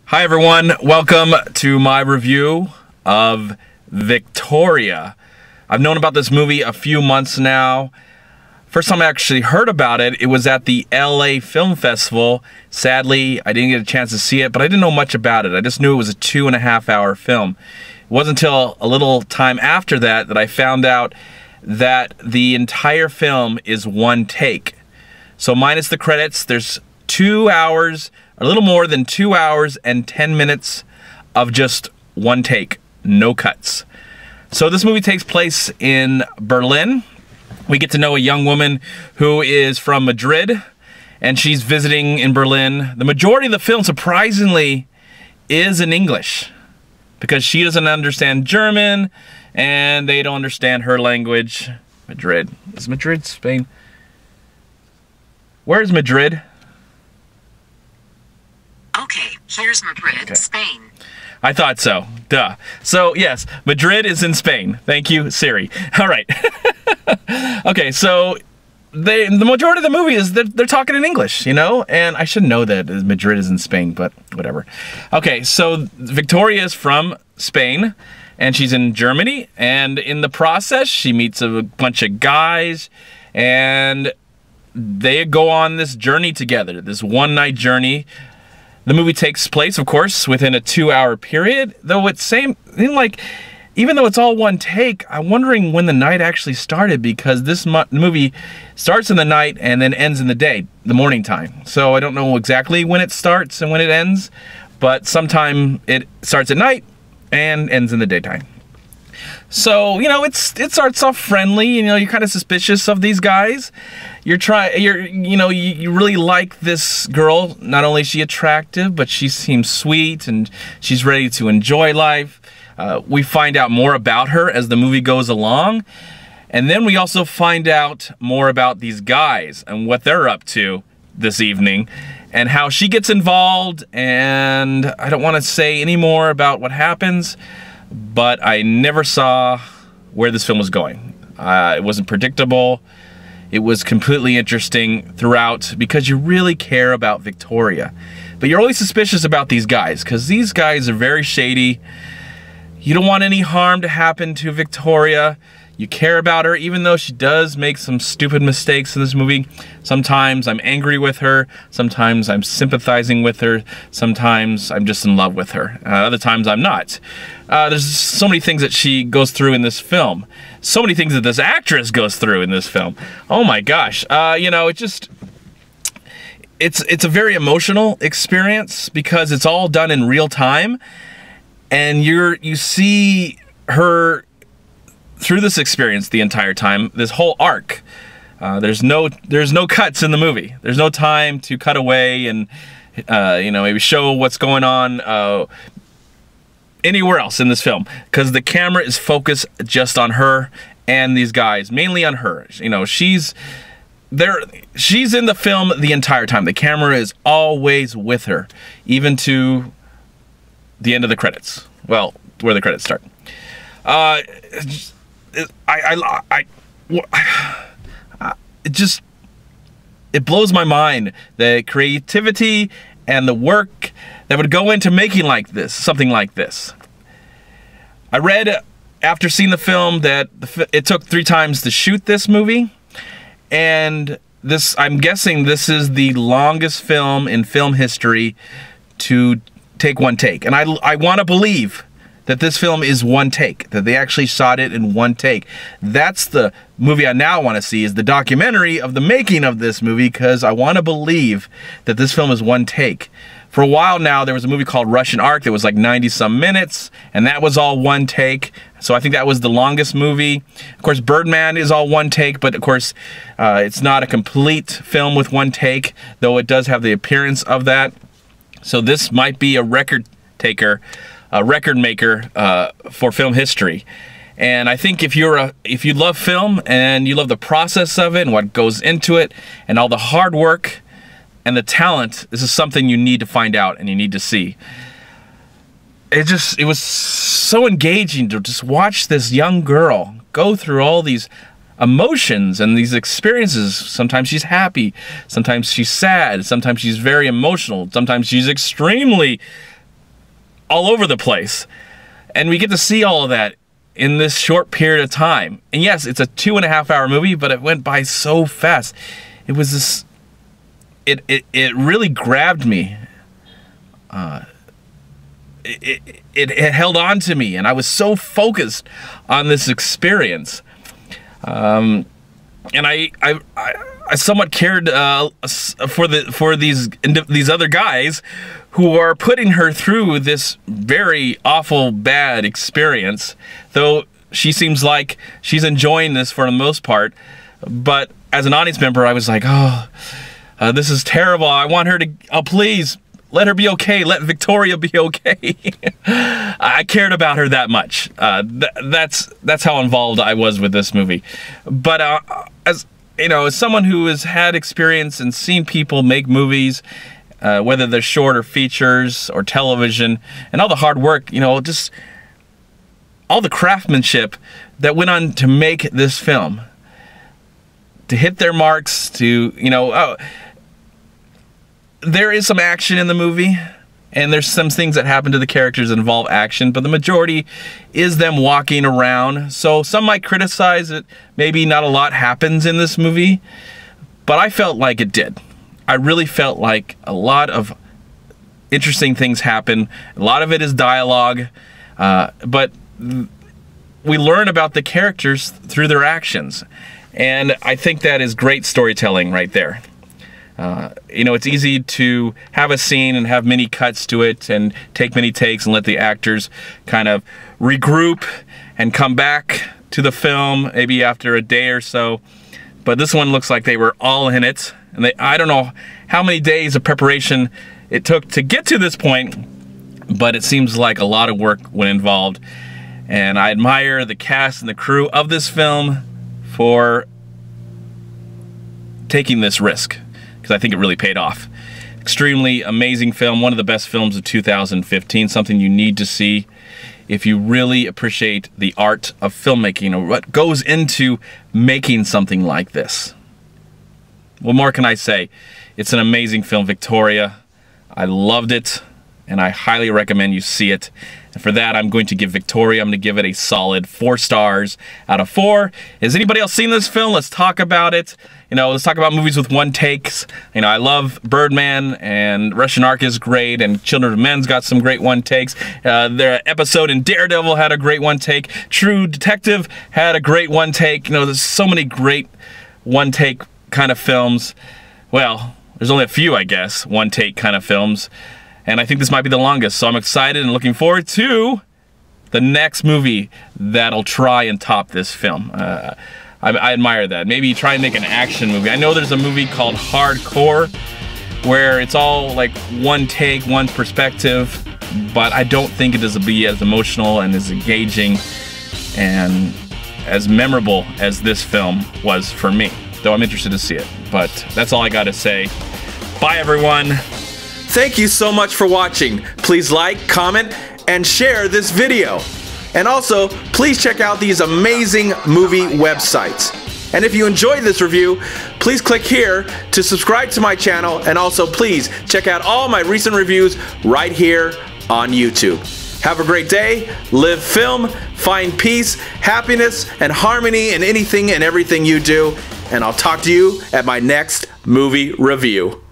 Hi everyone, welcome to my review of Victoria. I've known about this movie a few months now. First time I actually heard about it, it was at the LA Film Festival. Sadly, I didn't get a chance to see it, but I didn't know much about it. I just knew it was a 2.5 hour film. It wasn't until a little time after that that I found out that the entire film is one take. So minus the credits, there's 2 hours, a little more than 2 hours and 10 minutes of just one take, no cuts. So this movie takes place in Berlin. We get to know a young woman who is from Madrid, and she's visiting in Berlin. The majority of the film, surprisingly, is in English because she doesn't understand German and they don't understand her language. Madrid. Is Madrid Spain? Where is Madrid? Okay, here's Madrid, Spain. I thought so. Duh. So, yes, Madrid is in Spain. Thank you, Siri. All right. Okay, so the majority of the movie is they're talking in English, you know? And I should know that Madrid is in Spain, but whatever. Okay, so Victoria is from Spain, and she's in Germany. And in the process, she meets a bunch of guys, and they go on this journey together, this one-night journey. The movie takes place, of course, within a 2 hour period, though it's even though it's all one take, I'm wondering when the night actually started, because this movie starts in the night and then ends in the day, the morning time. So I don't know exactly when it starts and when it ends, but sometime it starts at night and ends in the daytime. So, you know, it starts off friendly, you know, you're kind of suspicious of these guys. You really like this girl. Not only is she attractive, but she seems sweet and she's ready to enjoy life. We find out more about her as the movie goes along. And then we also find out more about these guys and what they're up to this evening and how she gets involved. And I don't want to say any more about what happens, but I never saw where this film was going. It wasn't predictable. It was completely interesting throughout because you really care about Victoria. But you're always suspicious about these guys because these guys are very shady. You don't want any harm to happen to Victoria. You care about her, even though she does make some stupid mistakes in this movie. Sometimes I'm angry with her. Sometimes I'm sympathizing with her. Sometimes I'm just in love with her. Other times I'm not. There's so many things that she goes through in this film. So many things that this actress goes through in this film. Oh my gosh. You know, it's a very emotional experience because it's all done in real time. And you see her through this experience the entire time, this whole arc. There's no cuts in the movie. There's no time to cut away and you know, maybe show what's going on anywhere else in this film, because the camera is focused just on her and these guys, mainly on her. You know, she's in the film the entire time. The camera is always with her, even to the end of the credits. Well, where the credits start. It blows my mind, the creativity and the work that would go into making something like this. I read after seeing the film that it took 3 times to shoot this movie, and I'm guessing this is the longest film in film history to take one take. And I want to believe that this film is one take, that they actually shot it in one take. That's the movie I now want to see, is the documentary of the making of this movie, because I want to believe that this film is one take. For a while now, there was a movie called Russian Ark that was like 90-some minutes, and that was all one take. So I think that was the longest movie. Of course, Birdman is all one take, but of course, it's not a complete film with one take, though it does have the appearance of that. So this might be a record maker for film history. And I think if you love film and you love the process of it and what goes into it and all the hard work and the talent, this is something you need to find out and you need to see. It was so engaging to just watch this young girl go through all these emotions and these experiences. Sometimes she's happy, sometimes she's sad, sometimes she's very emotional, sometimes she's extremely all over the place. And we get to see all of that in this short period of time. And yes, it's a 2.5-hour movie, but it went by so fast. It was this, it really grabbed me. It held on to me, and I was so focused on this experience. And I somewhat cared for these other guys who are putting her through this very awful bad experience, though she seems like she's enjoying this for the most part. But as an audience member, I was like, oh, this is terrible. I want her to, oh, please let her be okay. Let Victoria be okay. I cared about her that much. That's how involved I was with this movie. But as you know, as someone who has had experience and seen people make movies, whether they're short or features or television, and all the hard work, you know, just all the craftsmanship that went on to make this film, to hit their marks, to, you know, there is some action in the movie, and there's some things that happen to the characters that involve action, but the majority is them walking around. So some might criticize it. Maybe not a lot happens in this movie, but I felt like it did. I really felt like a lot of interesting things happen. A lot of it is dialogue, but we learn about the characters through their actions. And I think that is great storytelling right there. You know, it's easy to have a scene and have many cuts to it and take many takes and let the actors kind of regroup and come back to the film maybe after a day or so. But this one looks like they were all in it. And I don't know how many days of preparation it took to get to this point, but it seems like a lot of work went involved. And I admire the cast and the crew of this film for taking this risk, because I think it really paid off. Extremely amazing film, one of the best films of 2015, something you need to see if you really appreciate the art of filmmaking or what goes into making something like this. What more can I say? It's an amazing film, Victoria. I loved it, and I highly recommend you see it. And for that, I'm going to give Victoria, I'm going to give it a solid 4 stars out of 4. Has anybody else seen this film? Let's talk about it. You know, let's talk about movies with one takes. You know, I love Birdman, and Russian Ark is great, and Children of Men's got some great one takes. Their episode in Daredevil had a great one take. True Detective had a great one take. You know, there's so many great one take kind of films. Well, there's only a few, I guess, one take kind of films. And I think this might be the longest, so I'm excited and looking forward to the next movie that'll try and top this film. I admire that. Maybe try and make an action movie. I know there's a movie called Hardcore where it's all like one take, one perspective, but I don't think it is be as emotional and as engaging and as memorable as this film was for me, though I'm interested to see it. But that's all I gotta say. Bye, everyone. Thank you so much for watching. Please like, comment, and share this video. And also, please check out these amazing movie websites. And if you enjoyed this review, please click here to subscribe to my channel, and also please check out all my recent reviews right here on YouTube. Have a great day, live film, find peace, happiness, and harmony in anything and everything you do, and I'll talk to you at my next movie review.